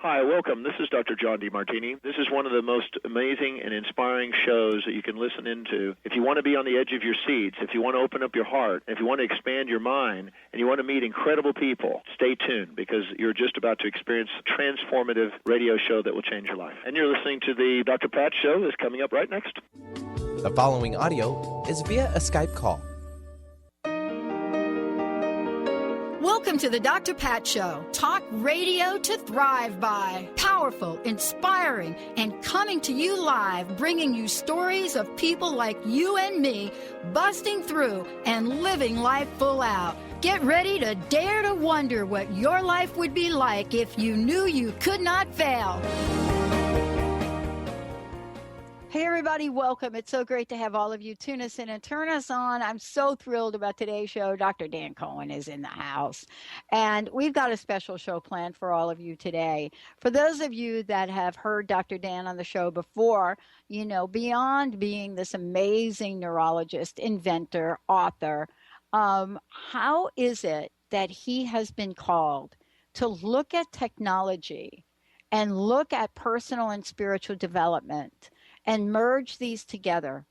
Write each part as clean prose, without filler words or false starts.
Hi, welcome. This is Dr. John DeMartini. This is one of the most amazing and inspiring shows that you can listen into. If you want to be on the edge of your seats, if you want to open up your heart, if you want to expand your mind, and you want to meet incredible people, stay tuned because you're just about to experience a transformative radio show that will change your life. And you're listening to the Dr. Pat Show that's coming up right next. The following audio is via a Skype call. Welcome to the Dr. Pat Show. Talk radio to thrive by. Powerful, inspiring, and coming to you live, bringing you stories of people like you and me, busting through and living life full out. Get ready to dare to wonder what your life would be like if you knew you could not fail. Hey, everybody, welcome. It's so great to have all of you tune us in and turn us on. I'm so thrilled about today's show. Dr. Dan Cohen is in the house, and we've got a special show planned for all of you today. For those of you that have heard Dr. Dan on the show before, you know, beyond being this amazing neurologist, inventor, author, how is it that he has been called to look at technology and look at personal and spiritual development and merge these together?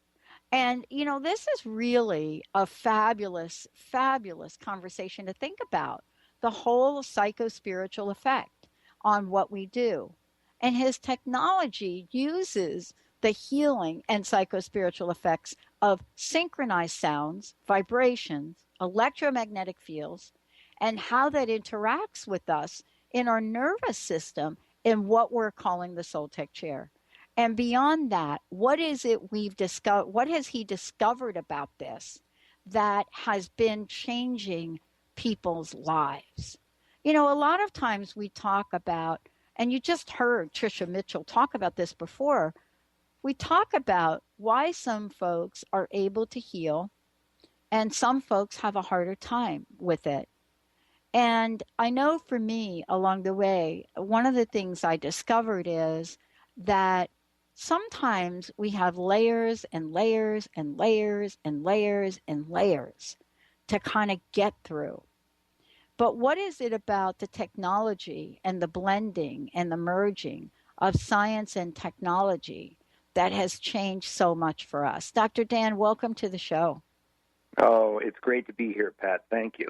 And, you know, this is really a fabulous, fabulous conversation to think about, the whole psycho-spiritual effect on what we do. And his technology uses the healing and psycho-spiritual effects of synchronized sounds, vibrations, electromagnetic fields, and how that interacts with us in our nervous system in what we're calling the SolTec chair. And beyond that, what is it we've discovered? What has he discovered about this that has been changing people's lives? You know, a lot of times we talk about, and you just heard Tricia Mitchell talk about this before, we talk about why some folks are able to heal and some folks have a harder time with it. And I know for me, along the way, one of the things I discovered is that sometimes we have layers and layers and layers and layers and layers to kind of get through. But what is it about the technology and the blending and the merging of science and technology that has changed so much for us? Dr. Dan, welcome to the show. Oh, it's great to be here, Pat. Thank you.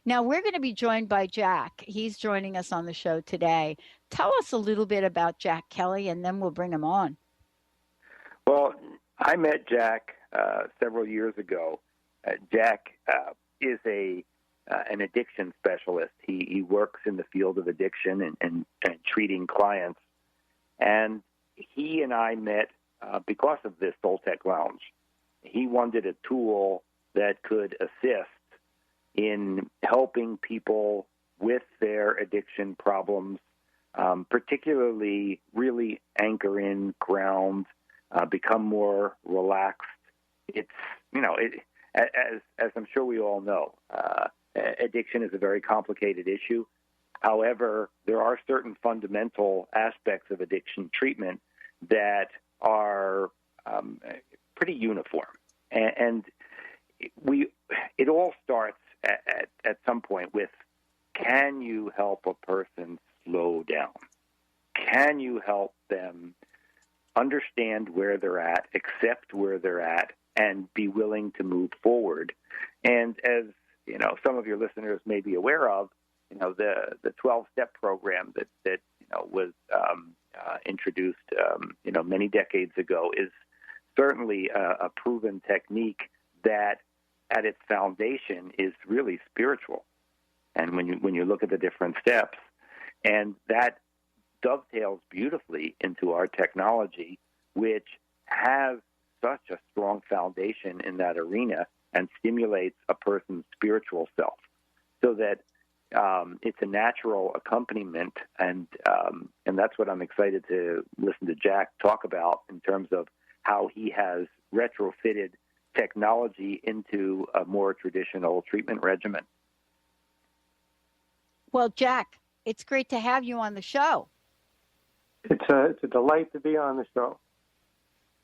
Now, we're going to be joined by Jack. He's joining us on the show today. Tell us a little bit about Jack Kelly, and then we'll bring him on. Well, I met Jack several years ago. Jack is an addiction specialist. He works in the field of addiction and treating clients. And he and I met because of this SolTec Lounge. He wanted a tool that could assist in helping people with their addiction problems, particularly really anchor in, ground, become more relaxed. It's, you know, as I'm sure we all know, addiction is a very complicated issue. However, there are certain fundamental aspects of addiction treatment that are pretty uniform. And it all starts at some point with, can you help a person slow down? Can you help them understand where they're at, accept where they're at, and be willing to move forward? And as you know, some of your listeners may be aware of, you know, the 12-step program that you know was introduced you know many decades ago is certainly a proven technique that at its foundation is really spiritual. And when you look at the different steps, and that dovetails beautifully into our technology, which has such a strong foundation in that arena and stimulates a person's spiritual self, so that it's a natural accompaniment, and that's what I'm excited to listen to Jack talk about in terms of how he has retrofitted technology into a more traditional treatment regimen. Well, Jack, it's great to have you on the show. It's a delight to be on the show.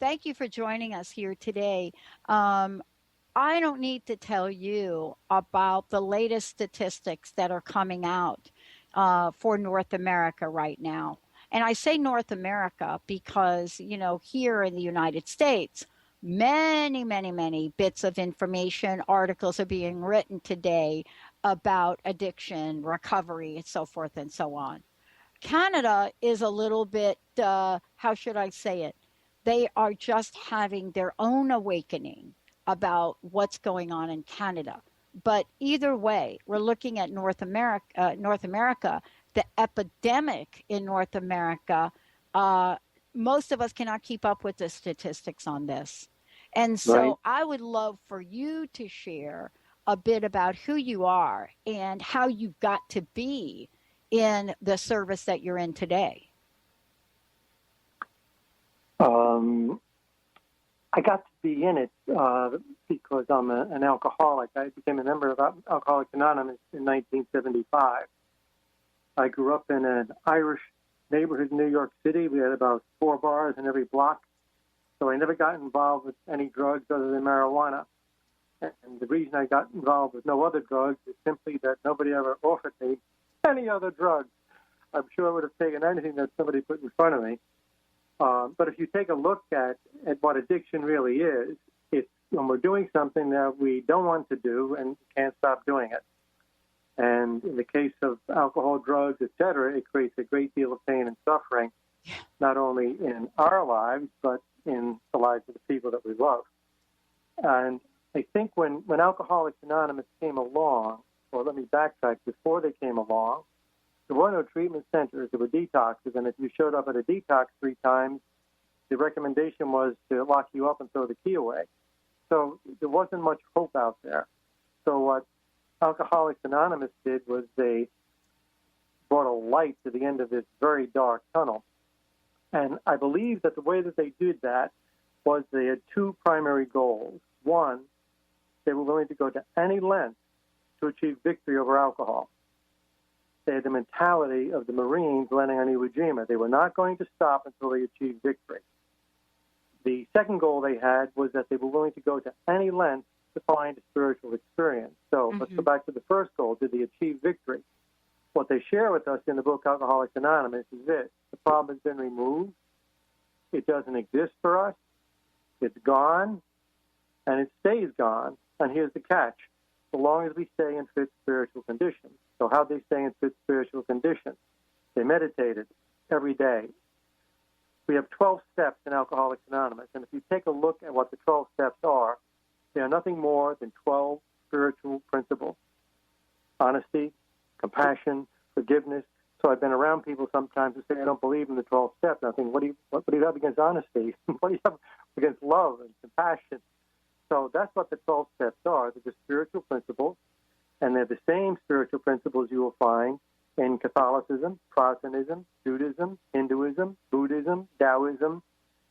Thank you for joining us here today. I don't need to tell you about the latest statistics that are coming out for North America right now. And I say North America because, here in the United States, many, many, many bits of information, articles are being written today about addiction, recovery, and so forth and so on. Canada is a little bit, how should I say it? They are just having their own awakening about what's going on in Canada. But either way, we're looking at North America, the epidemic in North America. Most of us cannot keep up with the statistics on this. And so Right. I would love for you to share a bit about who you are and how you got to be in the service that you're in today. I got to be in it because I'm an alcoholic. I became a member of Alcoholics Anonymous in 1975. I grew up in an Irish neighborhood in New York City. We had about 4 bars in every block. So I never got involved with any drugs other than marijuana. And the reason I got involved with no other drugs is simply that nobody ever offered me any other drugs. I'm sure I would have taken anything that somebody put in front of me. But if you take a look at what addiction really is, it's when we're doing something that we don't want to do and can't stop doing it. And in the case of alcohol, drugs, etc., it creates a great deal of pain and suffering, not only in our lives, but in the lives of the people that we love. And I think when Alcoholics Anonymous came along, or let me backtrack, before they came along, there were no treatment centers, there were detoxes, and if you showed up at a detox 3 times, the recommendation was to lock you up and throw the key away. So there wasn't much hope out there. So what Alcoholics Anonymous did was they brought a light to the end of this very dark tunnel. And I believe that the way that they did that was they had 2 primary goals. One, they were willing to go to any length to achieve victory over alcohol. They had the mentality of the Marines landing on Iwo Jima. They were not going to stop until they achieved victory. The second goal they had was that they were willing to go to any length to find a spiritual experience. So let's go back to the first goal. Did they achieve victory? What they share with us in the book Alcoholics Anonymous is this. The problem has been removed. It doesn't exist for us. It's gone, and it stays gone. And here's the catch. So long as we stay in fit spiritual conditions. So how'd they stay in fit spiritual conditions? They meditated every day. We have 12 steps in Alcoholics Anonymous. And if you take a look at what the 12 steps are, they are nothing more than 12 spiritual principles. Honesty, compassion, forgiveness. So I've been around people sometimes who say, I don't believe in the 12 steps. And I think, what do you have against honesty? What do you have against love and compassion? So that's what the 12 steps are. They're the spiritual principles, and they're the same spiritual principles you will find in Catholicism, Protestantism, Judaism, Hinduism, Buddhism, Taoism,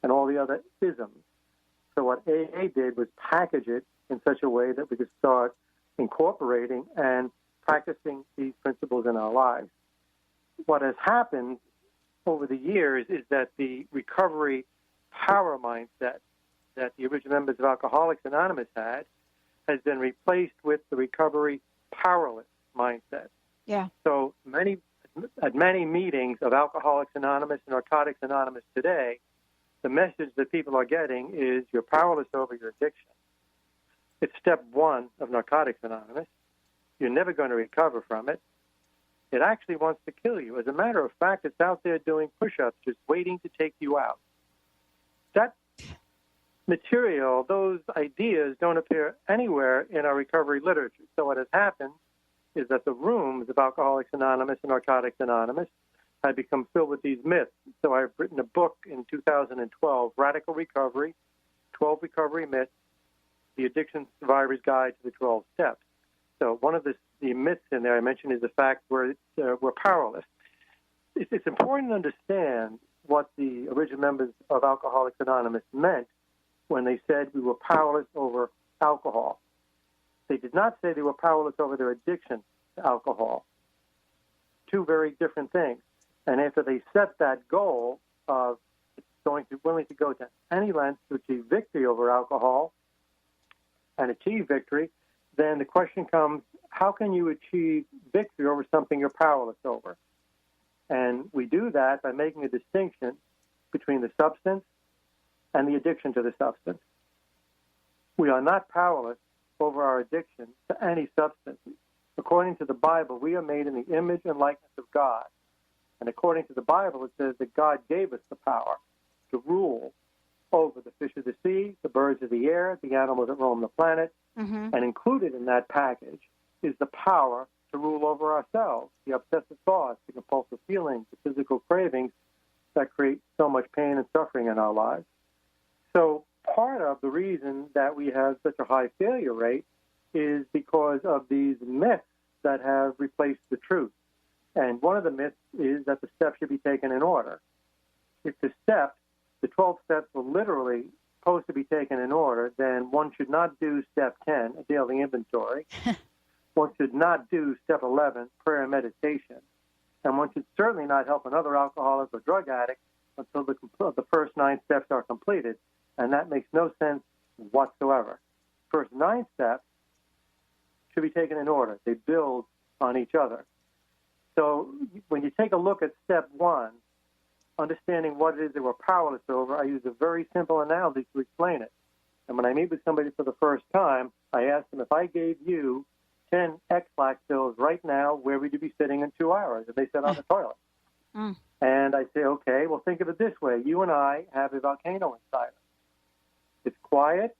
and all the other isms. So what AA did was package it in such a way that we could start incorporating and practicing these principles in our lives. What has happened over the years is that the recovery power mindset that the original members of Alcoholics Anonymous had has been replaced with the recovery powerless mindset. Yeah. So at many meetings of Alcoholics Anonymous and Narcotics Anonymous today, the message that people are getting is you're powerless over your addiction. It's step 1 of Narcotics Anonymous. You're never going to recover from it. It actually wants to kill you. As a matter of fact, it's out there doing push-ups, just waiting to take you out. That material, those ideas don't appear anywhere in our recovery literature. So what has happened is that the rooms of Alcoholics Anonymous and Narcotics Anonymous had become filled with these myths. So I've written a book in 2012, Radical Recovery, 12 Recovery Myths, The Addiction Survivor's Guide to the 12 Steps. So one of the myths in there I mentioned is the fact we're powerless. It's important to understand what the original members of Alcoholics Anonymous meant when they said we were powerless over alcohol. They did not say they were powerless over their addiction to alcohol. 2 very different things. And after they set that goal of willing to go to any length to achieve victory over alcohol and achieve victory, then the question comes, how can you achieve victory over something you're powerless over? And we do that by making a distinction between the substance and the addiction to the substance. We are not powerless over our addiction to any substance. According to the Bible, we are made in the image and likeness of God. And according to the Bible, it says that God gave us the power to rule over the fish of the sea, the birds of the air, the animals that roam the planet. And included in that package is the power to rule over ourselves, the obsessive thoughts, the compulsive feelings, the physical cravings that create so much pain and suffering in our lives. So part of the reason that we have such a high failure rate is because of these myths that have replaced the truth. And one of the myths is that the steps should be taken in order. If the 12 steps were literally supposed to be taken in order, then one should not do step 10, a daily inventory. One should not do step 11, prayer and meditation. And one should certainly not help another alcoholic or drug addict until the first 9 steps are completed. And that makes no sense whatsoever. First 9 steps should be taken in order. They build on each other. So when you take a look at step 1, understanding what it is that we're powerless over, I use a very simple analogy to explain it. And when I meet with somebody for the first time, I ask them, if I gave you 10 X-Lax pills right now, where would you be sitting in 2 hours? And they said, on the toilet. And I say, okay, well, think of it this way. You and I have a volcano inside us. It's quiet,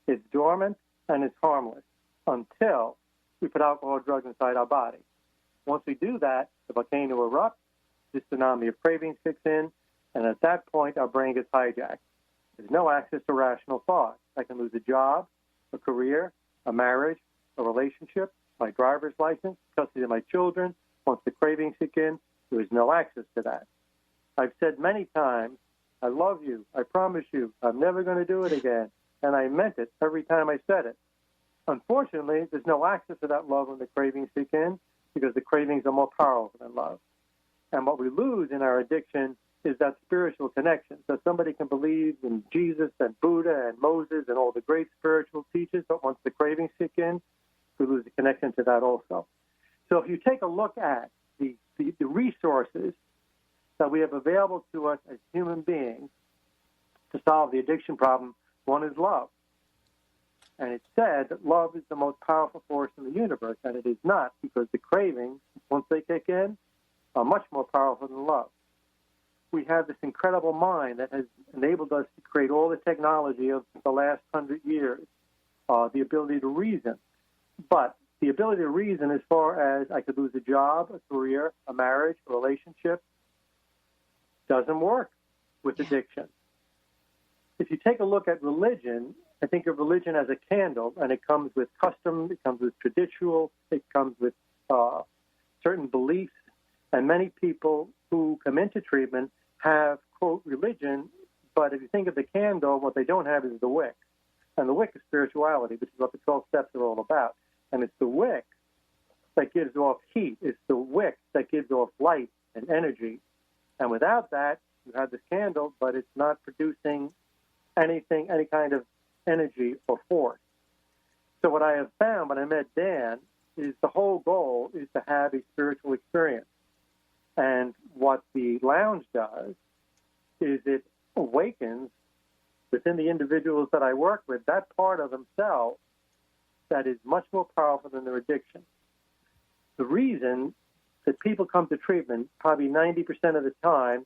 it's dormant, and it's harmless until we put alcohol or drugs inside our body. Once we do that, the volcano erupts, this tsunami of cravings kicks in, and at that point, our brain gets hijacked. There's no access to rational thought. I can lose a job, a career, a marriage, a relationship, my driver's license, custody of my children. Once the cravings kick in, there is no access to that. I've said many times, I love you, I promise you, I'm never going to do it again. And I meant it every time I said it. Unfortunately, there's no access to that love when the cravings kick in, because the cravings are more powerful than love. And what we lose in our addiction is that spiritual connection. So somebody can believe in Jesus and Buddha and Moses and all the great spiritual teachers, but once the cravings kick in, we lose the connection to that also. So if you take a look at the resources that we have available to us as human beings to solve the addiction problem, one is love. And it's said that love is the most powerful force in the universe, and it is not, because the cravings, once they kick in, are much more powerful than love. We have this incredible mind that has enabled us to create all the technology of the last 100 years, the ability to reason. But the ability to reason as far as I could lose a job, a career, a marriage, a relationship, doesn't work with addiction. If you take a look at religion, I think of religion as a candle, and it comes with custom, it comes with traditional, it comes with certain beliefs, and many people who come into treatment have, quote, religion, but if you think of the candle, what they don't have is the wick. And the wick is spirituality, which is what the 12 steps are all about. And it's the wick that gives off heat. It's the wick that gives off light and energy. And without that, you have this candle, but it's not producing anything, any kind of energy or force. So what I have found when I met Dan is the whole goal is to have a spiritual experience. And what the lounge does is it awakens within the individuals that I work with that part of themselves that is much more powerful than their addiction. The reason that people come to treatment, probably 90% of the time,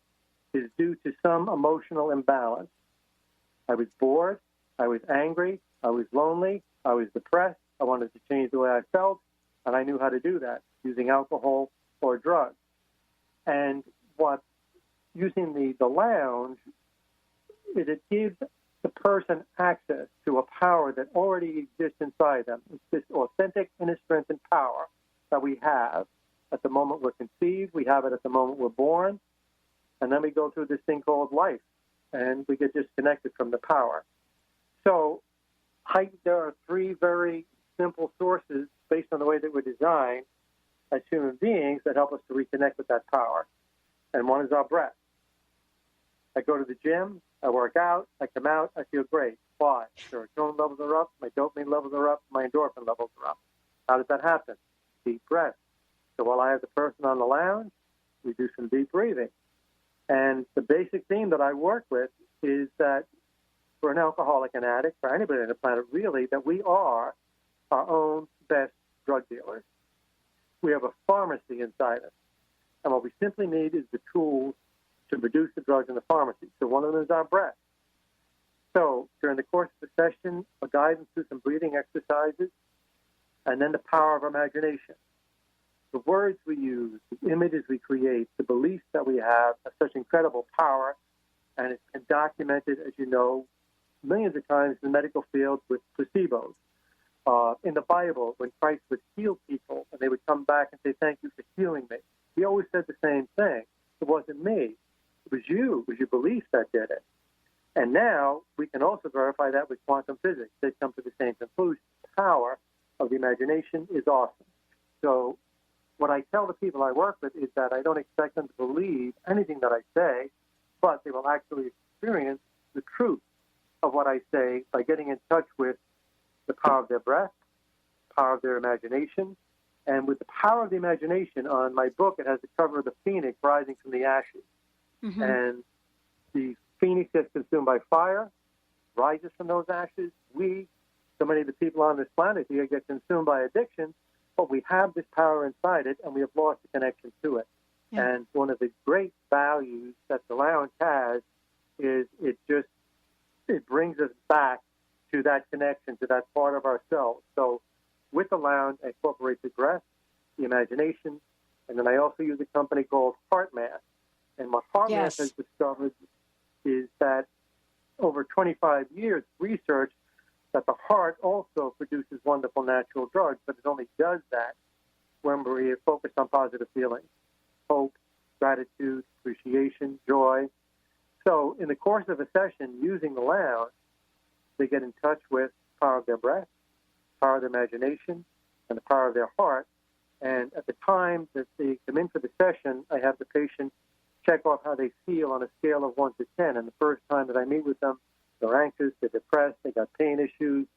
is due to some emotional imbalance. I was bored, I was angry, I was lonely, I was depressed, I wanted to change the way I felt, and I knew how to do that using alcohol or drugs. And what using the lounge, it gives the person access to a power that already exists inside them. It's this authentic inner strength and power that we have at the moment we're conceived, we have it at the moment we're born, and then we go through this thing called life, and we get disconnected from the power. So there are 3 very simple sources based on the way that we're designed as human beings that help us to reconnect with that power. And one is our breath. I go to the gym, I work out, I come out, I feel great. Why? Serotonin levels are up, my dopamine levels are up, my endorphin levels are up. How does that happen? deep breaths. So while I have the person on the lounge, we do some deep breathing. And the basic theme that I work with is that for an alcoholic and addict, for anybody on the planet really, that we are our own best drug dealers. We have a pharmacy inside us. And what we simply need is the tools to produce the drugs in the pharmacy. So one of them is our breath. So during the course of the session, a guidance through some breathing exercises, and then the power of imagination. The words we use, the images we create, the beliefs that we have such incredible power, and it's been documented, as you know, millions of times in the medical field with placebos. In the Bible, when Christ would heal people, and they would come back and say, "Thank you for healing me," he always said the same thing. It wasn't me. It was you. It was your beliefs that did it. And now we can also verify that with quantum physics. They come to the same conclusion. The power of the imagination is awesome. So what I tell the people I work with is that I don't expect them to believe anything that I say, but they will actually experience the truth of what I say by getting in touch with the power of their breath, power of their imagination. And with the power of the imagination, on my book, it has the cover of the phoenix rising from the ashes. Mm-hmm. And the phoenix gets consumed by fire, rises from those ashes. So many of the people on this planet here, get consumed by addiction, but we have this power inside it, and we have lost the connection to it. Yeah. And one of the great values that the lounge has is it brings us back to that connection, to that part of ourselves. So with the lounge, I incorporate the breath, the imagination, and then I also use a company called HeartMath. And what HeartMath has discovered is that over 25 years research that the heart also produces wonderful natural drugs, but it only does that when we're focused on positive feelings, hope, gratitude, appreciation, joy. So in the course of a session, using the lounge, they get in touch with the power of their breath, the power of their imagination, and the power of their heart. And at the time that they come in for the session, I have the patient check off how they feel on a scale of 1 to 10. And the first time that I meet with them, they're anxious, they're depressed, they got pain issues,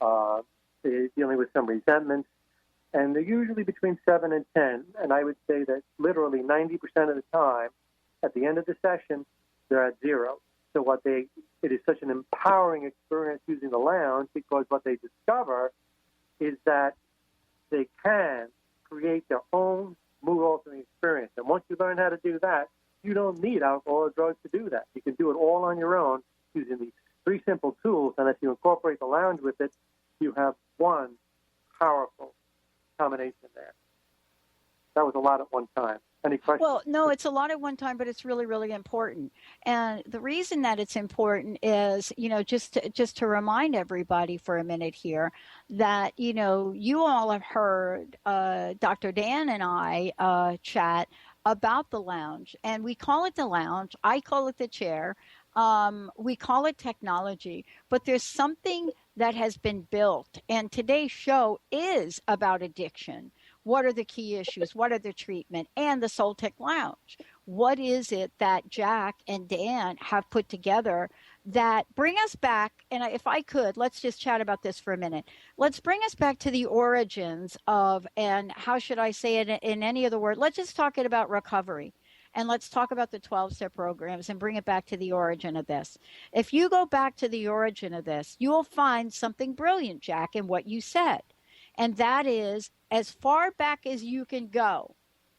they're dealing with some resentments, and they're usually between 7 and 10. And I would say that literally 90% of the time, at the end of the session, they're at 0. So it is such an empowering experience using the lounge, because what they discover is that they can create their own mood-altering experience. And once you learn how to do that, you don't need alcohol or drugs to do that. You can do it all on your own using these 3 simple tools, and if you incorporate the lounge with it, you have one powerful combination there. That was a lot at one time. Any questions? Well, no, it's a lot at one time, but it's really, really important. And the reason that it's important is, just to remind everybody for a minute here that, you all have heard Dr. Dan and I chat about the lounge, and we call it the lounge. I call it the chair. We call it technology, but there's something that has been built, and today's show is about addiction. What are the key issues? What are the treatment? And the SolTec Lounge. What is it that Jack and Dan have put together that bring us back? And if I could, let's just chat about this for a minute. Let's bring us back to the origins of, and how should I say it in any other word? Let's just talk about recovery. And let's talk about the 12-step programs and bring it back to the origin of this. If you go back to the origin of this, you will find something brilliant, Jack, in what you said. And that is, as far back as you can go,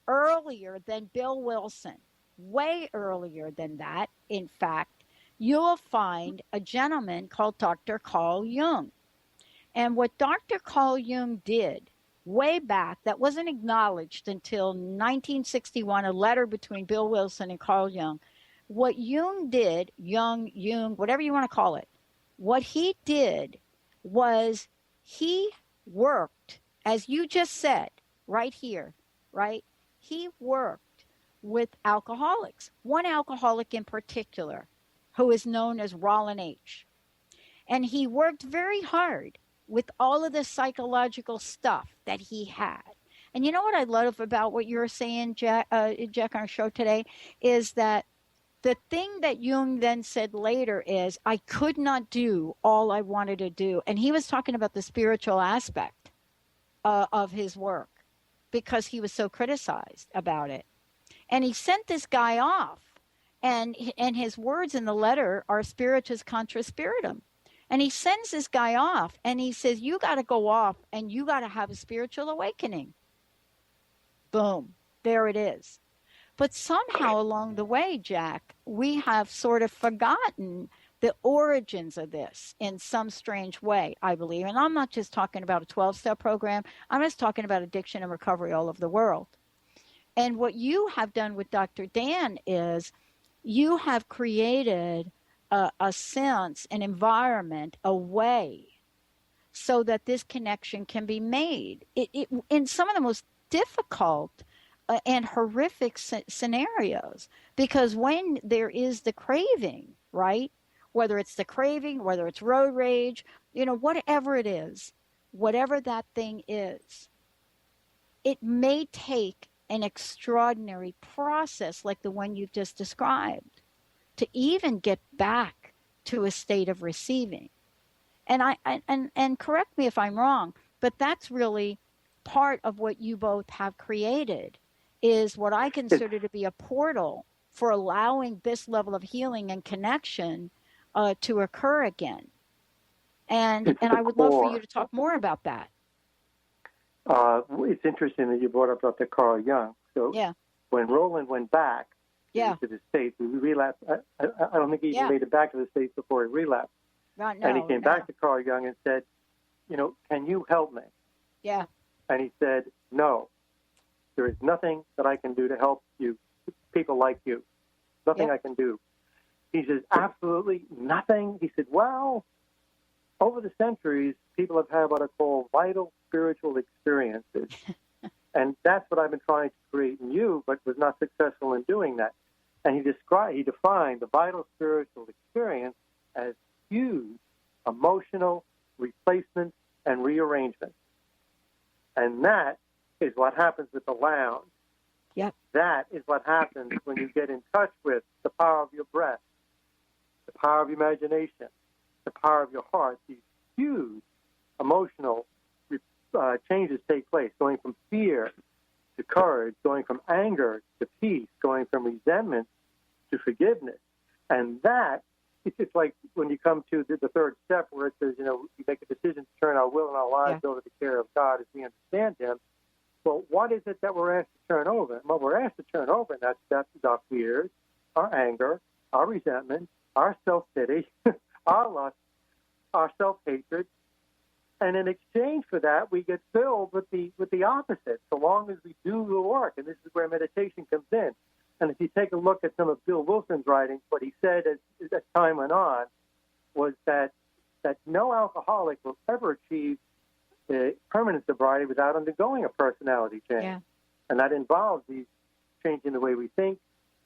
earlier than Bill Wilson, way earlier than that, in fact, you will find a gentleman called Dr. Carl Jung. And what Dr. Carl Jung did way back, that wasn't acknowledged until 1961, a letter between Bill Wilson and Carl Jung. What Jung did, Jung, whatever you want to call it, what he did was he worked, as you just said, right here, right? He worked with alcoholics, one alcoholic in particular, who is known as Rollin H. And he worked very hard with all of the psychological stuff that he had. And you know what I love about what you're saying, Jack, on our show today, is that the thing that Jung then said later is, I could not do all I wanted to do. And he was talking about the spiritual aspect of his work. because he was so criticized about it. And he sent this guy off. And his words in the letter are spiritus contra spiritum. And he sends this guy off and he says, you got to go off and you got to have a spiritual awakening. Boom. There it is. But somehow along the way, Jack, we have sort of forgotten the origins of this in some strange way, I believe. And I'm not just talking about a 12-step program. I'm just talking about addiction and recovery all over the world. And what you have done with Dr. Dan is you have created a sense, an environment, a way so that this connection can be made. In some of the most difficult and horrific scenarios, because when there is the craving, right, whether it's the craving, whether it's road rage, whatever it is, whatever that thing is, it may take an extraordinary process like the one you've just described to even get back to a state of receiving. And correct me if I'm wrong, but that's really part of what you both have created, is what I consider to be a portal for allowing this level of healing and connection to occur again. And I would love for you to talk more about that. It's interesting that you brought up Dr. Carl Jung. So when Roland went back to the States, he relapsed. I don't think he even made it back to the States before he relapsed. And he came back to Carl Jung and said, can you help me? Yeah. And he said, no, there is nothing that I can do to help you, people like you. Nothing I can do. He says, absolutely nothing. He said, well, over the centuries, people have had what I call vital spiritual experiences. And that's what I've been trying to create in you, but was not successful in doing that. And he defined the vital spiritual experience as huge emotional replacement and rearrangement. And that is what happens with the lounge. Yep. That is what happens when you get in touch with the power of your breath, the power of imagination, the power of your heart. These huge emotional changes take place, going from fear to courage, going from anger to peace, going from resentment to forgiveness. And that, it's just like when you come to the third step where it says, we make a decision to turn our will and our lives over to the care of God as we understand Him. Well, what is it that we're asked to turn over? And what we're asked to turn over in that step is our fears, our anger, our resentment, our self-pity, our lust, our self-hatred. And in exchange for that, we get filled with the opposite, so long as we do the work. And this is where meditation comes in. And if you take a look at some of Bill Wilson's writings, what he said as time went on was that no alcoholic will ever achieve permanent sobriety without undergoing a personality change. Yeah. And that involves these changing the way we think,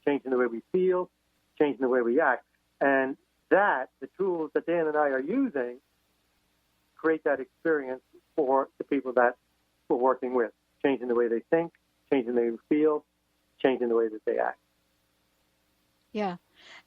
changing the way we feel, changing the way we act. And that, the tools that Dan and I are using, create that experience for the people that we're working with, changing the way they think, changing the way they feel, changing the way that they act. Yeah.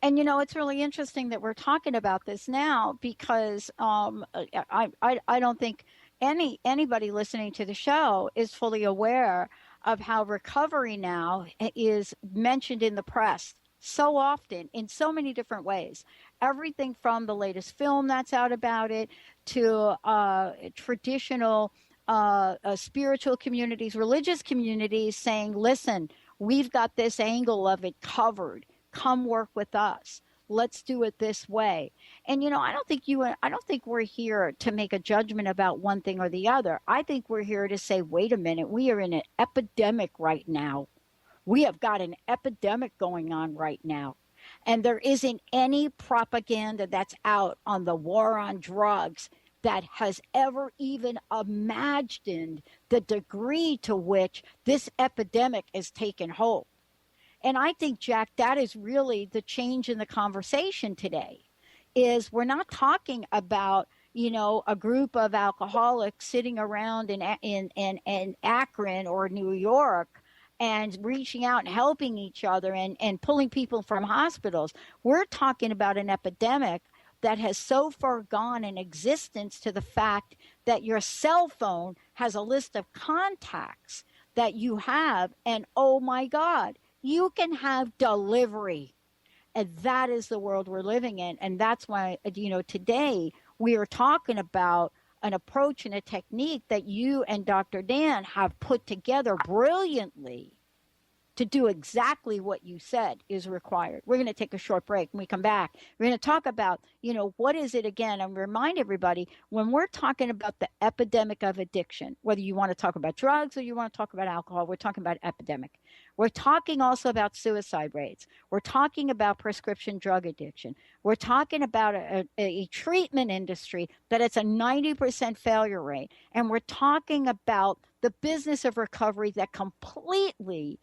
And, it's really interesting that we're talking about this now because I don't think anybody listening to the show is fully aware of how recovery now is mentioned in the press so often in so many different ways. Everything from the latest film that's out about it to traditional spiritual communities, religious communities saying, listen, we've got this angle of it covered. Come work with us. Let's do it this way. And, I don't think we're here to make a judgment about one thing or the other. I think we're here to say, wait a minute, we are in an epidemic right now. We have got an epidemic going on right now. And there isn't any propaganda that's out on the war on drugs that has ever even imagined the degree to which this epidemic is taking hold. And I think, Jack, that is really the change in the conversation today, is we're not talking about, a group of alcoholics sitting around in Akron or New York and reaching out and helping each other and pulling people from hospitals. We're talking about an epidemic that has so far gone in existence to the fact that your cell phone has a list of contacts that you have. And oh my God, you can have delivery. And that is the world we're living in. And that's why, today we are talking about an approach and a technique that you and Dr. Dan have put together brilliantly to do exactly what you said is required. We're going to take a short break. When we come back, we're going to talk about, what is it again? And remind everybody, when we're talking about the epidemic of addiction, whether you want to talk about drugs or you want to talk about alcohol, we're talking about epidemic. We're talking also about suicide rates. We're talking about prescription drug addiction. We're talking about a treatment industry that it's a 90% failure rate. And we're talking about the business of recovery that completely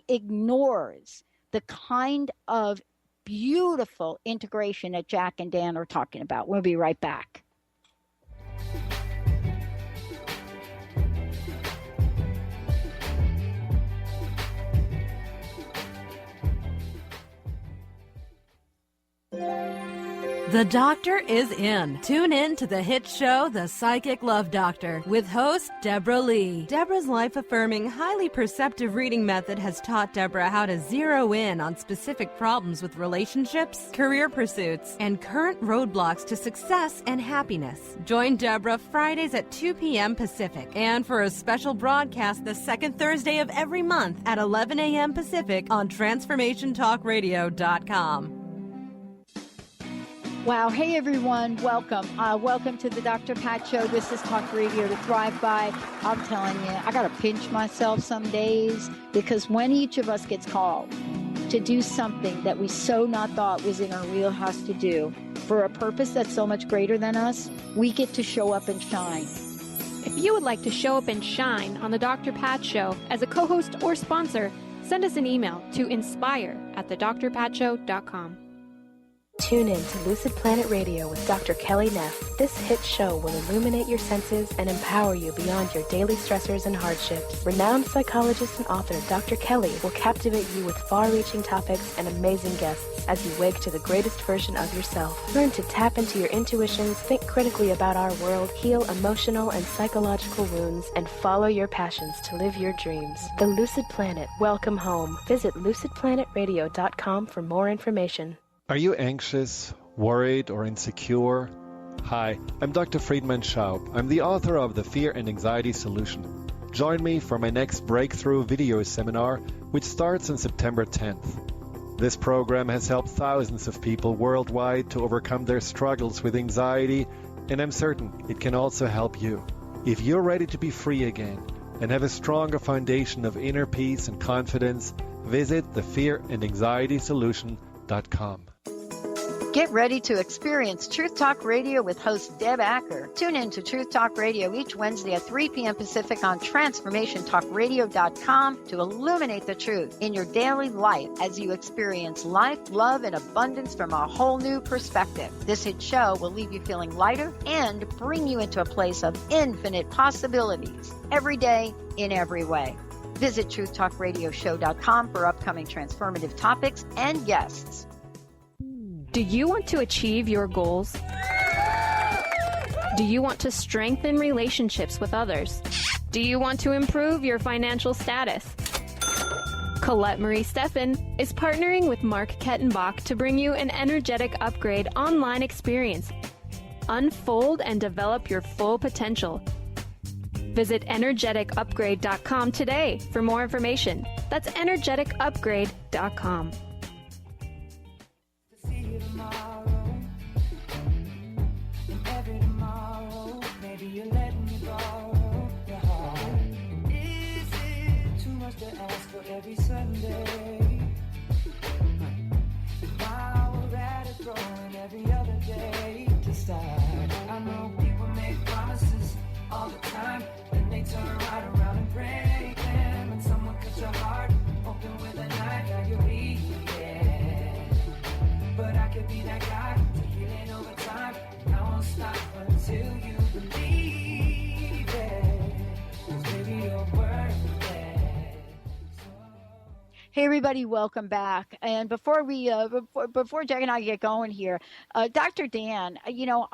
ignores the kind of beautiful integration that Jack and Dan are talking about. We'll be right back. The Doctor is in. Tune in to the hit show, The Psychic Love Doctor, with host Deborah Lee. Deborah's life-affirming, highly perceptive reading method has taught Deborah how to zero in on specific problems with relationships, career pursuits, and current roadblocks to success and happiness. Join Deborah Fridays at 2 p.m. Pacific, and for a special broadcast the second Thursday of every month at 11 a.m. Pacific on TransformationTalkRadio.com. Wow. Hey, everyone. Welcome. Welcome to the Dr. Pat Show. This is Talk Radio to Thrive By. I'm telling you, I got to pinch myself some days, because when each of us gets called to do something that we so not thought was in our wheelhouse to do for a purpose that's so much greater than us, we get to show up and shine. If you would like to show up and shine on the Dr. Pat Show as a co-host or sponsor, send us an email to inspire@thedrpatshow.com. Tune in to Lucid Planet Radio with Dr. Kelly Neff. This hit show will illuminate your senses and empower you beyond your daily stressors and hardships. Renowned psychologist and author Dr. Kelly will captivate you with far-reaching topics and amazing guests as you wake to the greatest version of yourself. Learn to tap into your intuitions, think critically about our world, heal emotional and psychological wounds, and follow your passions to live your dreams. The Lucid Planet. Welcome home. Visit lucidplanetradio.com for more information. Are you anxious, worried, or insecure? Hi, I'm Dr. Friedman Schaub. I'm the author of The Fear and Anxiety Solution. Join me for my next breakthrough video seminar, which starts on September 10th. This program has helped thousands of people worldwide to overcome their struggles with anxiety, and I'm certain it can also help you. If you're ready to be free again and have a stronger foundation of inner peace and confidence, visit thefearandanxietysolution.com. Get ready to experience Truth Talk Radio with host Deb Acker. Tune in to Truth Talk Radio each Wednesday at 3 p.m. Pacific on TransformationTalkRadio.com to illuminate the truth in your daily life as you experience life, love, and abundance from a whole new perspective. This hit show will leave you feeling lighter and bring you into a place of infinite possibilities every day in every way. Visit TruthTalkRadioshow.com for upcoming transformative topics and guests. Do you want to achieve your goals? Do you want to strengthen relationships with others? Do you want to improve your financial status? Colette Marie Steffen is partnering with Mark Kettenbach to bring you an energetic upgrade online experience. Unfold and develop your full potential. Visit energeticupgrade.com today for more information. That's energeticupgrade.com. Every Sunday, now we're at it, throwing every other day to start. I know people make promises all the time, then they turn right around and break them. And someone cuts your heart open with a knife, now you leave. Hey, everybody, welcome back. And before before Jack and I get going here, Dr. Dan,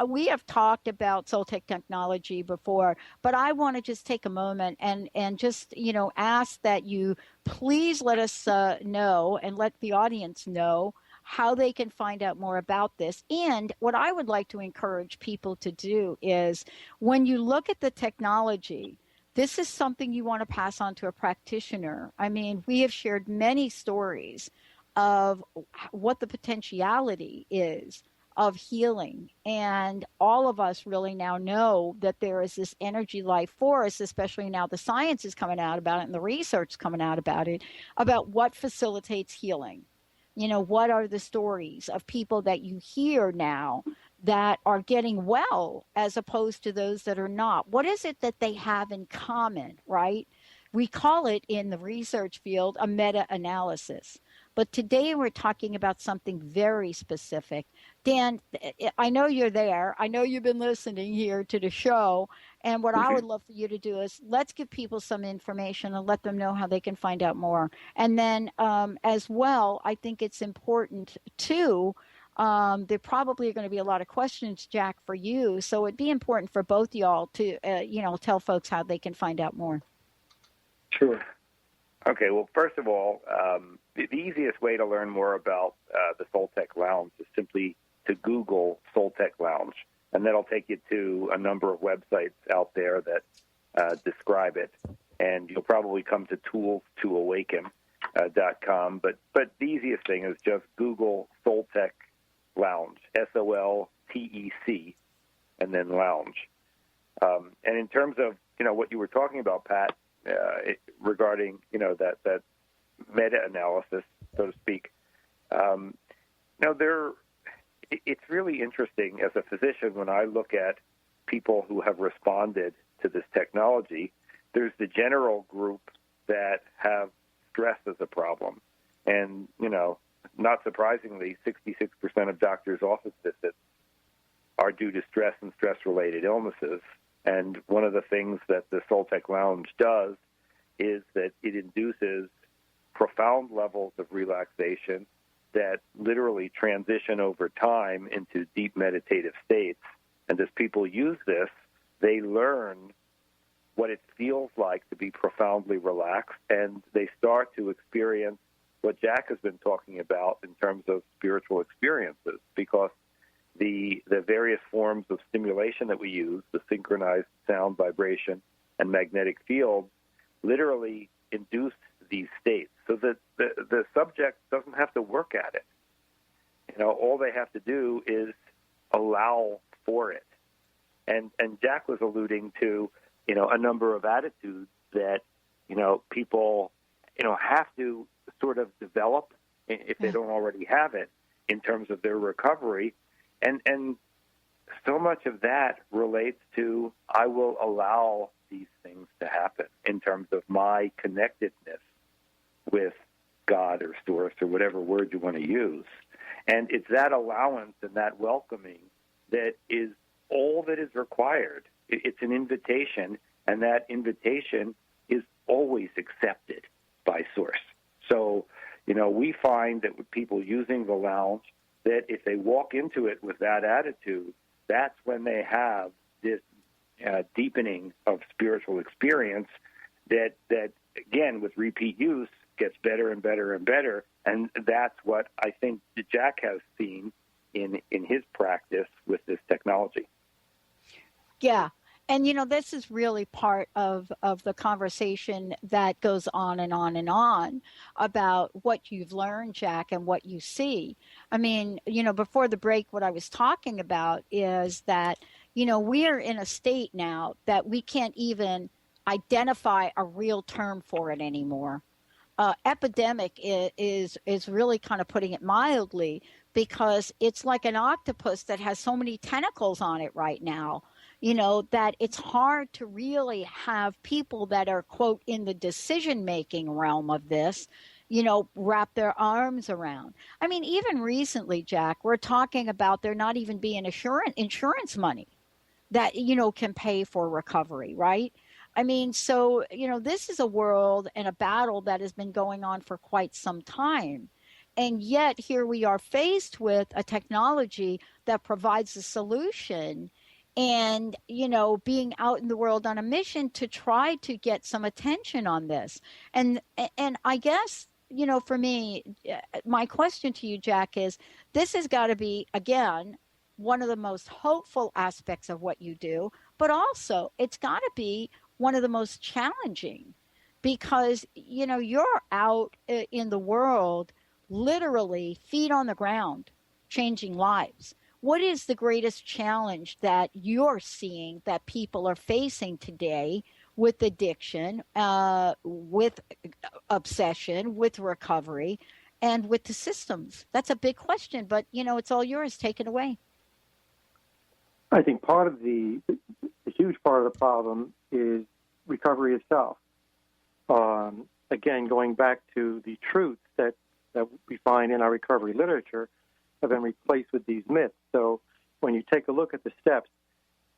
we have talked about SolTec technology before, but I want to just take a moment and just, ask that you please let us know and let the audience know how they can find out more about this. And what I would like to encourage people to do is when you look at the technology, this is something you want to pass on to a practitioner. I mean, we have shared many stories of what the potentiality is of healing. And all of us really now know that there is this energy life force, especially now the science is coming out about it and the research is coming out about it, about what facilitates healing. What are the stories of people that you hear now that are getting well as opposed to those that are not? What is it that they have in common, right? We call it in the research field a meta-analysis. But today we're talking about something very specific. Dan, I know you're there. I know you've been listening here to the show. And what I would love for you to do is let's give people some information and let them know how they can find out more. And then as well, I think it's important too, there probably are going to be a lot of questions, Jack, for you. So it'd be important for both y'all to, tell folks how they can find out more. Sure. Okay. Well, first of all, the easiest way to learn more about the SolTec Lounge is simply to Google SolTec Lounge, and that'll take you to a number of websites out there that describe it. And you'll probably come to toolstoawaken.com. But the easiest thing is just Google SolTec Lounge, SOLTEC, and then Lounge. And in terms of what you were talking about, Pat, regarding that meta-analysis, so to speak, it's really interesting as a physician when I look at people who have responded to this technology. There's the general group that have stress as a problem, and not surprisingly, 66% of doctors' office visits are due to stress and stress-related illnesses. And one of the things that the SolTec Lounge does is that it induces profound levels of relaxation that literally transition over time into deep meditative states. And as people use this, they learn what it feels like to be profoundly relaxed, and they start to experience what Jack has been talking about in terms of spiritual experiences, because the various forms of stimulation that we use, the synchronized sound, vibration, and magnetic fields, literally induce these states so that the subject doesn't have to work at it. All they have to do is allow for it. And Jack was alluding to, a number of attitudes that, people, have to sort of develop if they don't already have it in terms of their recovery. And so much of that relates to, I will allow these things to happen in terms of my connectedness with God or Source or whatever word you want to use. And it's that allowance and that welcoming that is all that is required. It's an invitation, and that invitation is always accepted by Source. So, we find that with people using the lounge, that if they walk into it with that attitude, that's when they have this deepening of spiritual experience that again, with repeat use, gets better and better and better. And that's what I think Jack has seen in his practice with this technology. Yeah. And, this is really part of the conversation that goes on and on and on about what you've learned, Jack, and what you see. I mean, before the break, what I was talking about is that, we're in a state now that we can't even identify a real term for it anymore. Epidemic is really kind of putting it mildly, because it's like an octopus that has so many tentacles on it right now, that it's hard to really have people that are, quote, in the decision-making realm of this, wrap their arms around. I mean, even recently, Jack, we're talking about there not even being insurance money that, can pay for recovery, right? I mean, so, this is a world and a battle that has been going on for quite some time. And yet here we are faced with a technology that provides a solution and, being out in the world on a mission to try to get some attention on this. And I guess, for me, my question to you, Jack, is this has got to be, again, one of the most hopeful aspects of what you do, but also it's got to be one of the most challenging because, you're out in the world, literally feet on the ground, changing lives. What is the greatest challenge that you're seeing that people are facing today with addiction, with obsession, with recovery, and with the systems? That's a big question, but, it's all yours. Take it away. I think part of the huge part of the problem is recovery itself. Again, going back to the truths that we find in our recovery literature have been replaced with these myths. So when you take a look at the steps,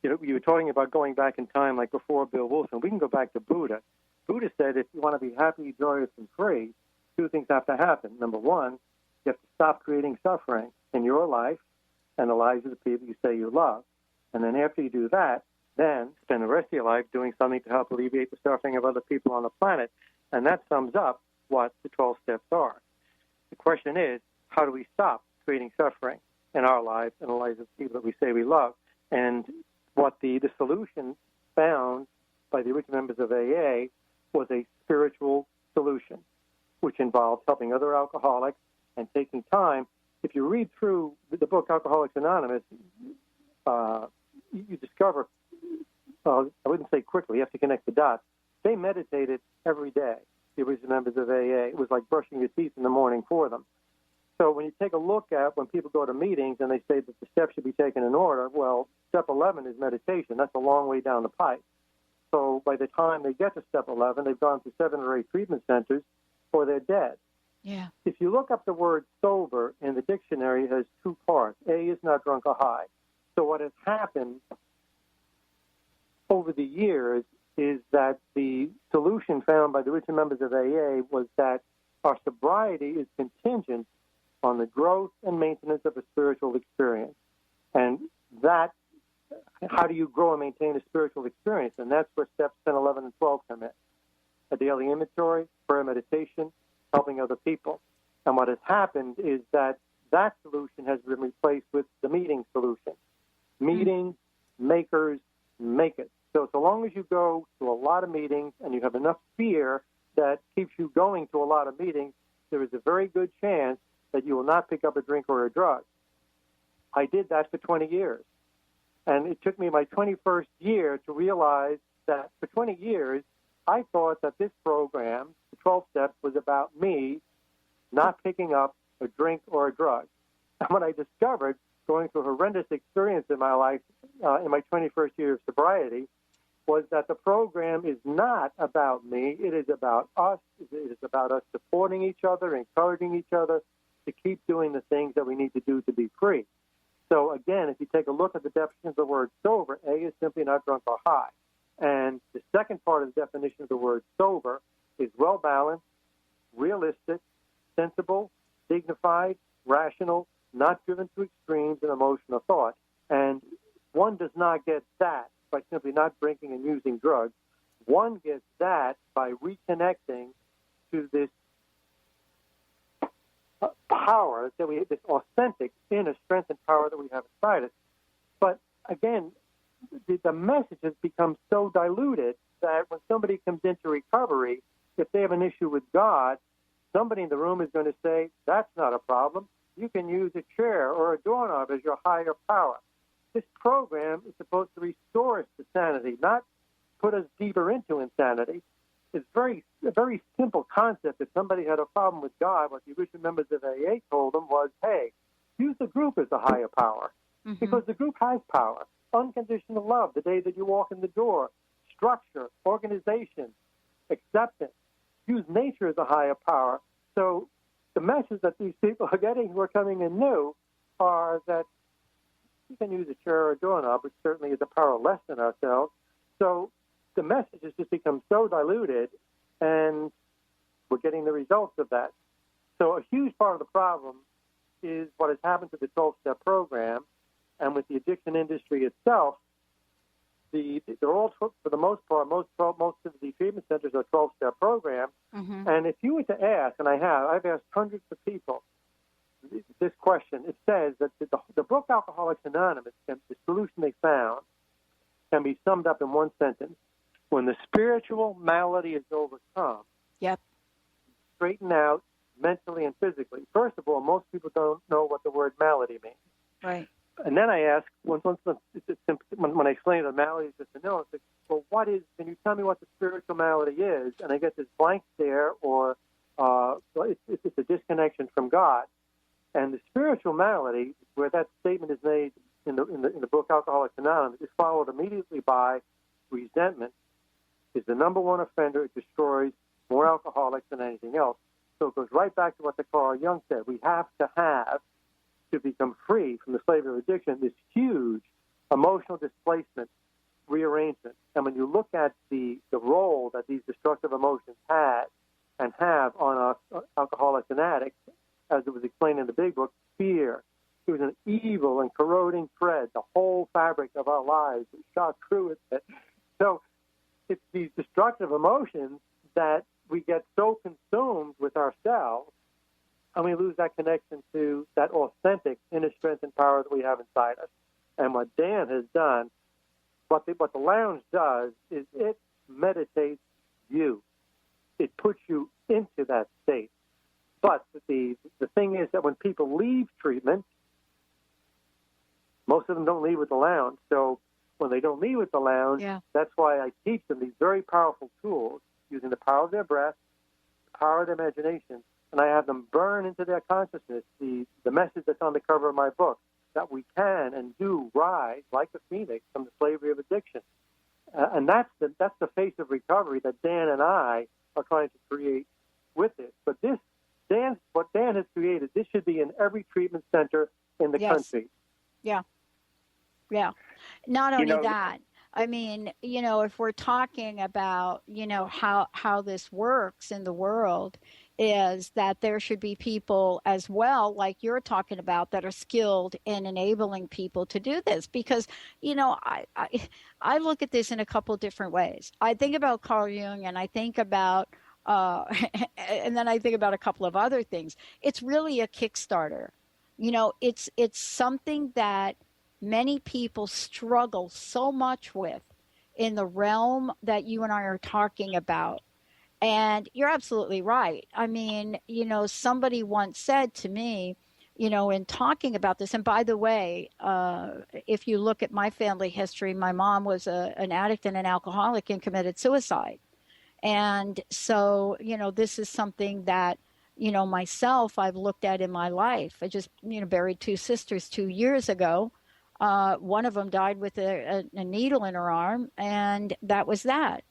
you were talking about going back in time like before Bill Wilson. We can go back to Buddha. Buddha said if you want to be happy, joyous, and free, two things have to happen. Number one, you have to stop creating suffering in your life and the lives of the people you say you love. And then after you do that, then spend the rest of your life doing something to help alleviate the suffering of other people on the planet. And that sums up what the 12 steps are. The question is, how do we stop creating suffering in our lives and the lives of people that we say we love? And what the solution found by the original members of AA was a spiritual solution, which involved helping other alcoholics and taking time. If you read through the book Alcoholics Anonymous, you discover, I wouldn't say quickly, you have to connect the dots. They meditated every day, the original members of AA. It was like brushing your teeth in the morning for them. So when you take a look at when people go to meetings and they say that the steps should be taken in order, well, step 11 is meditation. That's a long way down the pipe. So by the time they get to step 11, they've gone through 7 or 8 treatment centers or they're dead. Yeah. If you look up the word sober in the dictionary, it has 2 parts. A is not drunk or high. So what has happened over the years is that the solution found by the original members of AA was that our sobriety is contingent on the growth and maintenance of a spiritual experience. And that, how do you grow and maintain a spiritual experience? And that's where steps 10, 11, and 12 come in. A daily inventory, prayer, meditation, helping other people. And what has happened is that solution has been replaced with the meeting solution. Meetings, makers, make it. So long as you go to a lot of meetings and you have enough fear that keeps you going to a lot of meetings, there is a very good chance that you will not pick up a drink or a drug. I did that for 20 years. And it took me my 21st year to realize that for 20 years, I thought that this program, the 12 steps, was about me not picking up a drink or a drug. And what I discovered, going through a horrendous experience in my life, in my 21st year of sobriety, was that the program is not about me. It is about us. It is about us supporting each other, encouraging each other to keep doing the things that we need to do to be free. So again, if you take a look at the definition of the word sober, A is simply not drunk or high. And the second part of the definition of the word sober is well-balanced, realistic, sensible, dignified, rational, not driven to extremes in emotional thought. And one does not get that by simply not drinking and using drugs. One gets that by reconnecting to this power that we have, this authentic inner strength and power that we have inside us. But again, the message has become so diluted that when somebody comes into recovery, if they have an issue with God, somebody in the room is going to say, that's not a problem. You can use a chair or a doorknob as your higher power. This program is supposed to restore us to sanity, not put us deeper into insanity. It's a very simple concept. If somebody had a problem with God, what the original members of AA told them was, hey, use the group as a higher power, because the group has power. Unconditional love, the day that you walk in the door, structure, organization, acceptance. Use nature as a higher power. So the message that these people are getting who are coming in new are that you can use a chair or a doorknob, which certainly is a power less than ourselves. So the message has just become so diluted, and we're getting the results of that. So a huge part of the problem is what has happened to the 12-step program, and with the addiction industry itself. They're all, for the most part, most of the treatment centers are 12-step programs. Mm-hmm. And if you were to ask, and I've asked hundreds of people this question. It says that the book Alcoholics Anonymous, the solution they found, can be summed up in one sentence: when the spiritual malady is overcome, straighten out mentally and physically. First of all, most people don't know what the word malady means. Right. And then I ask, when I explain the malady is just a no, it's like, well, can you tell me what the spiritual malady is? And I get this blank stare, or it's a disconnection from God. And the spiritual malady, where that statement is made in the book Alcoholics Anonymous, is followed immediately by resentment. Is the number one offender. It destroys more alcoholics than anything else. So it goes right back to what the Carl Jung said. We have to become free from the slavery of addiction, this huge emotional displacement, rearrangement. And when you look at the role that these destructive emotions had and have on us alcoholics and addicts, as it was explained in the big book, fear. It was an evil and corroding thread. The whole fabric of our lives was shot through with it. So it's these destructive emotions that we get so consumed with ourselves, and we lose that connection to that authentic inner strength and power that we have inside us. And what Dan has done, what the lounge does, is it meditates you. It puts you into that state. But the thing is that when people leave treatment, most of them don't leave with the lounge. So when they don't leave with the lounge, that's why I teach them these very powerful tools using the power of their breath, the power of their imagination, and I have them burn into their consciousness the message that's on the cover of my book, that we can and do rise like a phoenix from the slavery of addiction. And that's the face of recovery that Dan and I are trying to create with it. But what Dan has created, this should be in every treatment center in the country. Yeah. Yeah. Not only that, I mean, if we're talking about, how this works in the world, is that there should be people as well, like you're talking about, that are skilled in enabling people to do this. Because, I look at this in a couple different ways. I think about Carl Jung, and I think about, and then I think about a couple of other things. It's really a Kickstarter. It's something that many people struggle so much with in the realm that you and I are talking about. And you're absolutely right. I mean, somebody once said to me, in talking about this, and by the way, if you look at my family history, my mom was an addict and an alcoholic and committed suicide. And so, this is something that, myself, I've looked at in my life. I just, buried two sisters 2 years ago. One of them died with a needle in her arm, and that was that.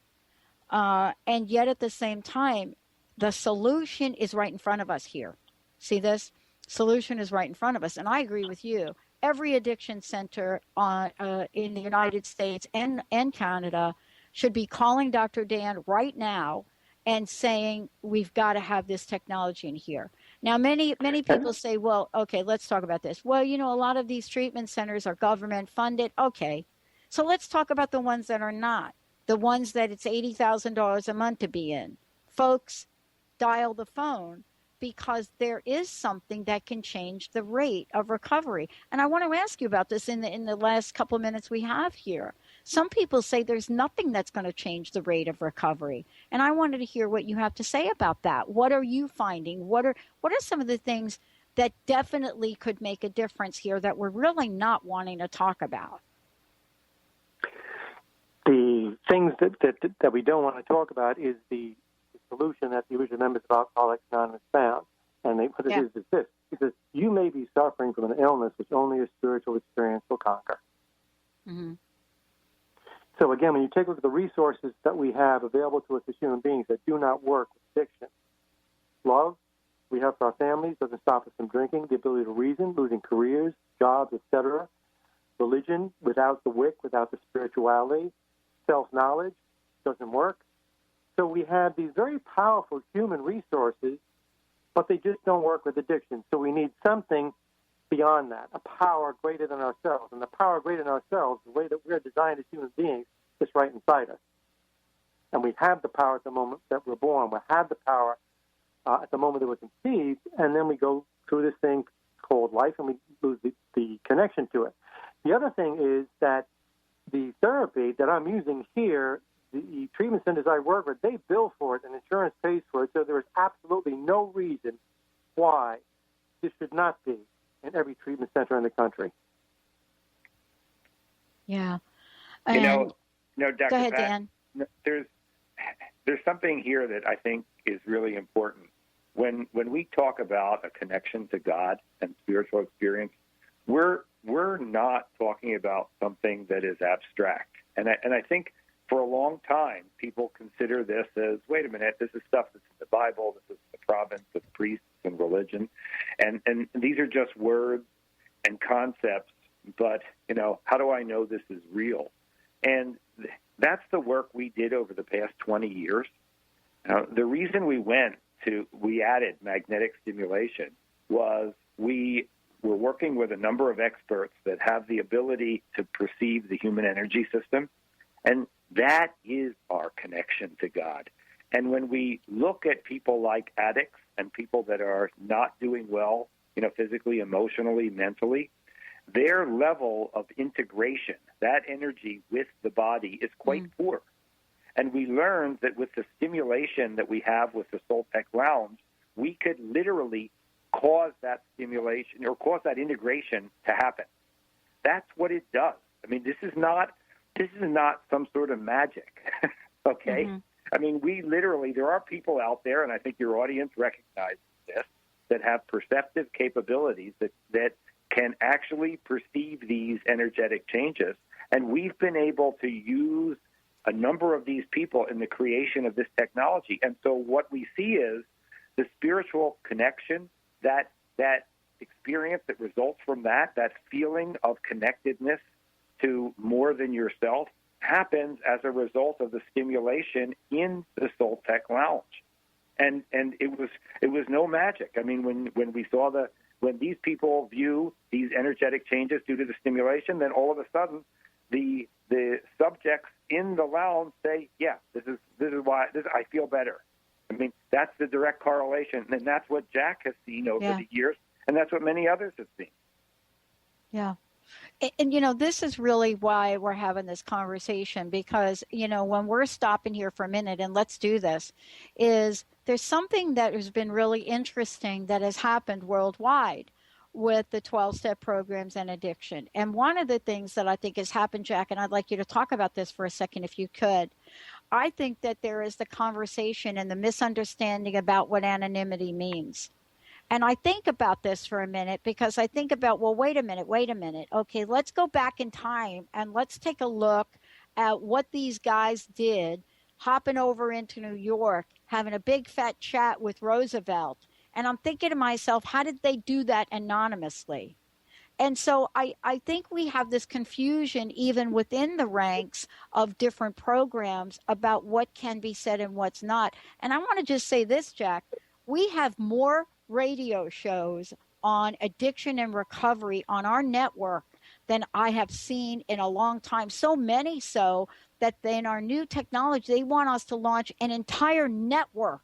And yet at the same time, the solution is right in front of us here. See this? Solution is right in front of us. And I agree with you. Every addiction center in the United States and Canada should be calling Dr. Dan right now and saying, we've got to have this technology in here. Now, many people say, well, okay, let's talk about this. Well, a lot of these treatment centers are government funded. Okay, so let's talk about the ones that are not. The ones that it's $80,000 a month to be in. Folks, dial the phone, because there is something that can change the rate of recovery. And I want to ask you about this in the last couple of minutes we have here. Some people say there's nothing that's going to change the rate of recovery. And I wanted to hear what you have to say about that. What are you finding? What are some of the things that definitely could make a difference here that we're really not wanting to talk about? The things that we don't want to talk about is the solution that the original members of Alcoholics Anonymous found. And what it is this. It says, you may be suffering from an illness which only a spiritual experience will conquer. Mm-hmm. So again, when you take a look at the resources that we have available to us as human beings that do not work with addiction, love we have for our families doesn't stop us from drinking, the ability to reason, losing careers, jobs, etc., religion without the wick, without the spirituality, self-knowledge, doesn't work. So we have these very powerful human resources, but they just don't work with addiction. So we need something beyond that, a power greater than ourselves. And the power greater than ourselves, the way that we're designed as human beings, is right inside us. And we have the power at the moment that we're born. We have the power at the moment that we're conceived, and then we go through this thing called life, and we lose the connection to it. The other thing is that the therapy that I'm using here, the treatment centers I work with, they bill for it and insurance pays for it, so there is absolutely no reason why this should not be in every treatment center in the country. Yeah. You know, Dr. Go ahead, Pat, Dan. There's something here that I think is really important. When we talk about a connection to God and spiritual experience, we're not talking about something that is abstract. And I think for a long time, people consider this as, wait a minute, this is stuff that's in the Bible, this is the province of priests and religion. And these are just words and concepts, but, how do I know this is real? And that's the work we did over the past 20 years. The reason we added magnetic stimulation was we were working with a number of experts that have the ability to perceive the human energy system, and that is our connection to God. And when we look at people like addicts and people that are not doing well, physically, emotionally, mentally, their level of integration, that energy with the body, is quite poor. And we learned that with the stimulation that we have with the SolTec Lounge, we could literally cause that stimulation or cause that integration to happen. That's what it does. I mean, this is not some sort of magic, okay? Mm-hmm. I mean, there are people out there, and I think your audience recognizes this, that have perceptive capabilities that can actually perceive these energetic changes. And we've been able to use a number of these people in the creation of this technology. And so what we see is the spiritual connection, that experience that results from that feeling of connectedness to more than yourself, happens as a result of the stimulation in the SolTec Lounge. And it was no magic. I mean, when we saw when these people view these energetic changes due to the stimulation, then all of a sudden the subjects in the lounge say, yeah, this is why I feel better. I mean, that's the direct correlation, and that's what Jack has seen over the years, and that's what many others have seen. Yeah. And, this is really why we're having this conversation, because, when we're stopping here for a minute and let's do this, is there's something that has been really interesting that has happened worldwide with the 12-step programs and addiction. And one of the things that I think has happened, Jack, and I'd like you to talk about this for a second if you could, I think that there is the conversation and the misunderstanding about what anonymity means. And I think about this for a minute because I think about, well, wait a minute. Okay, let's go back in time and let's take a look at what these guys did, hopping over into New York, having a big fat chat with Roosevelt. And I'm thinking to myself, how did they do that anonymously? And so I think we have this confusion even within the ranks of different programs about what can be said and what's not. And I want to just say this, Jack. We have more radio shows on addiction and recovery on our network than I have seen in a long time. So many so that in our new technology, they want us to launch an entire network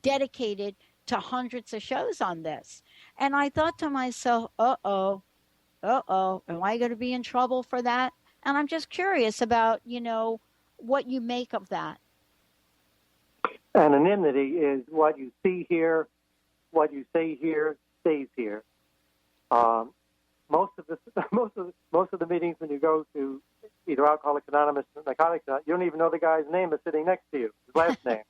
dedicated to hundreds of shows on this. And I thought to myself, am I going to be in trouble for that? And I'm just curious about, what you make of that. Anonymity is what you see here, what you say here stays here. Most of the meetings when you go to either Alcoholics Anonymous or Narcotics Anonymous, you don't even know the guy's name is sitting next to you, his last name,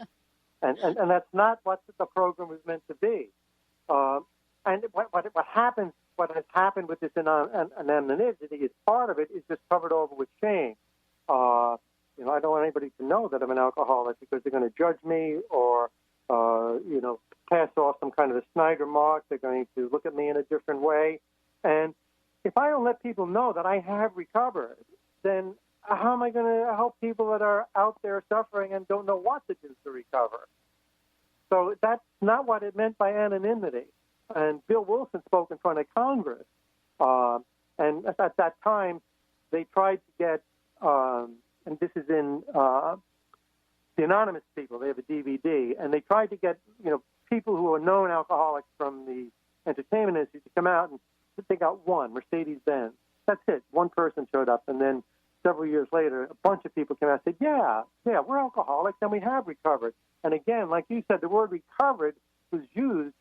and that's not what the program was meant to be. And what has happened with this anonymity is part of it is just covered over with shame. I don't want anybody to know that I'm an alcoholic because they're going to judge me or, pass off some kind of a Snyder mark. They're going to look at me in a different way. And if I don't let people know that I have recovered, then how am I going to help people that are out there suffering and don't know what to do to recover? So that's not what it meant by anonymity. And Bill Wilson spoke in front of Congress. And at that time, they tried to get, and this is in the Anonymous people, they have a DVD, and they tried to get, people who are known alcoholics from the entertainment industry to come out, and they got one, Mercedes-Benz. That's it. One person showed up, and then several years later, a bunch of people came out and said, yeah, we're alcoholics, and we have recovered. And again, like you said, the word recovered was used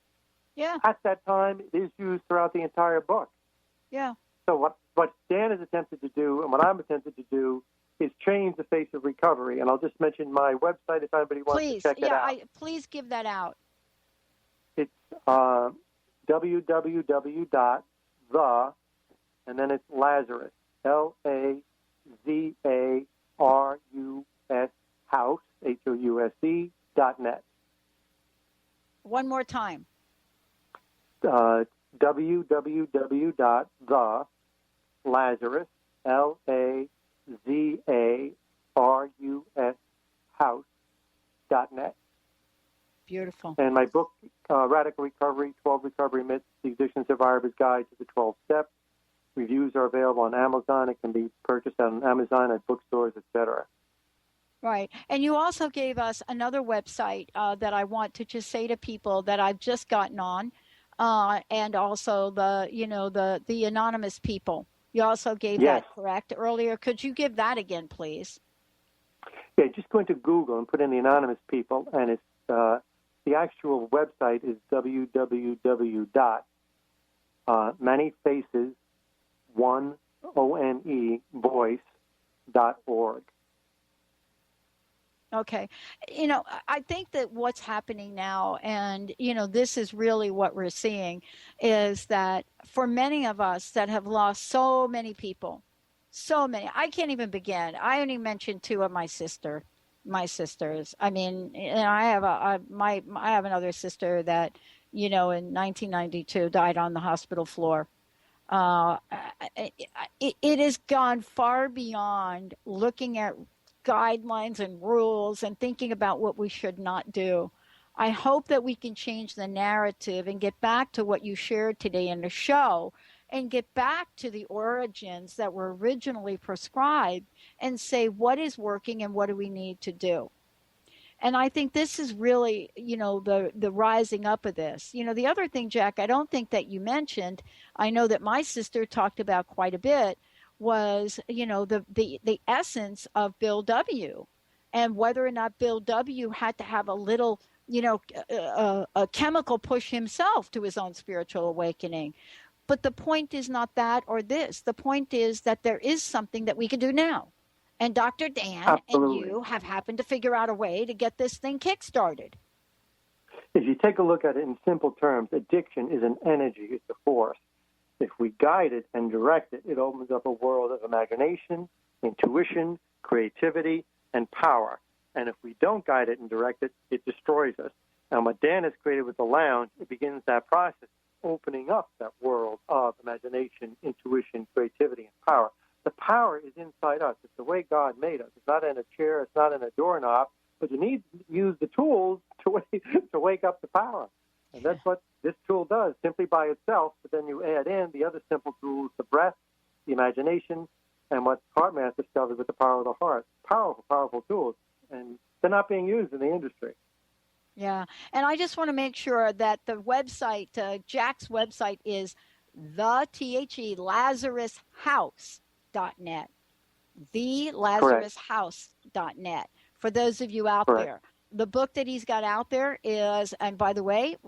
at that time. It is used throughout the entire book. Yeah. So what Dan has attempted to do and what I'm attempted to do is change the face of recovery. And I'll just mention my website if anybody wants to check it out. Please give that out. It's www.the, and then it's Lazarus, LAZARUS house, HOUSE.net. One more time. www.the-Lazarus, LAZARUS house.net. Beautiful. And my book, Radical Recovery, 12 Recovery Myths, The Addiction Survivor's Guide to the 12 Steps. Reviews are available on Amazon. It can be purchased on Amazon, at bookstores, etc. Right. And you also gave us another website that I want to just say to people that I've just gotten on, and also the anonymous people. You also gave that, correct, earlier. Could you give that again, please? Yeah, just go into Google and put in the anonymous people, and it's the actual website is www.manyfaces1voice.org. Okay. I think that what's happening now, and, this is really what we're seeing, is that for many of us that have lost so many people, so many, I can't even begin. I only mentioned two of my sisters. I mean, I have another sister that, in 1992 died on the hospital floor. It has gone far beyond looking at guidelines and rules and thinking about what we should not do. I hope that we can change the narrative and get back to what you shared today in the show and get back to the origins that were originally prescribed and say what is working and what do we need to do. And I think this is really, the rising up of this. The other thing, Jack, I don't think that you mentioned, I know that my sister talked about quite a bit, was, the essence of Bill W. and whether or not Bill W. had to have a little, a chemical push himself to his own spiritual awakening. But the point is not that or this. The point is that there is something that we can do now. And Dr. Dan and you have happened to figure out a way to get this thing kick-started. If you take a look at it in simple terms, addiction is an energy, it's a force. If we guide it and direct it, it opens up a world of imagination, intuition, creativity, and power. And if we don't guide it and direct it, it destroys us. And what Dan has created with the lounge, it begins that process, opening up that world of imagination, intuition, creativity, and power. The power is inside us. It's the way God made us. It's not in a chair. It's not in a doorknob. But you need to use the tools to wake up the power. And that's what this tool does, simply by itself. But then you add in the other simple tools, the breath, the imagination, and what HeartMath discovered with the power of the heart. Powerful, powerful tools. And they're not being used in the industry. Yeah. And I just want to make sure that the website, Jack's website is LazarusHouse.net. TheLazarusHouse.net. For those of you out there. The book that he's got out there is, and by the way,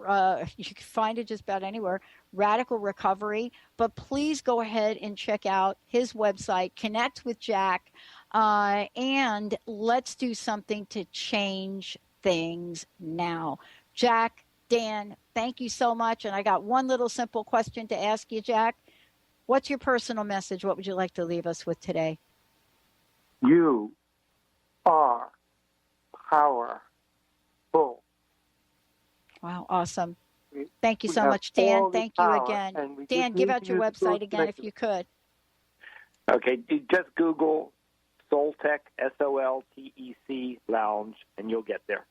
you can find it just about anywhere, Radical Recovery. But please go ahead and check out his website, connect with Jack, and let's do something to change things now. Jack, Dan, thank you so much. And I got one little simple question to ask you, Jack. What's your personal message? What would you like to leave us with today? You are powerful. Wow, awesome. Thank you so much, Dan. Thank you again. Dan, give out your website again if you could. Okay, just Google SolTec, SolTec Lounge, and you'll get there.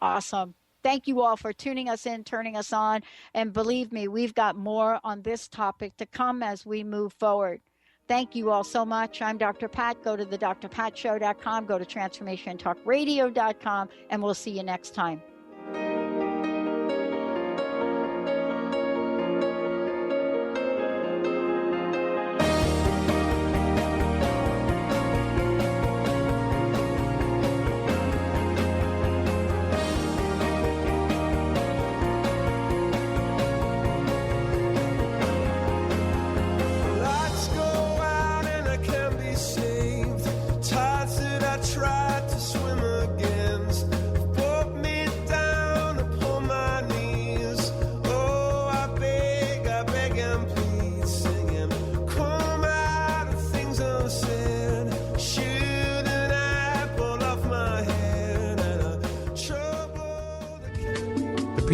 Awesome. Thank you all for tuning us in, turning us on. And believe me, we've got more on this topic to come as we move forward. Thank you all so much. I'm Dr. Pat. Go to thedrpatshow.com, go to transformationtalkradio.com, and we'll see you next time.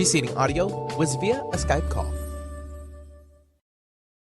Preceding audio was via a Skype call.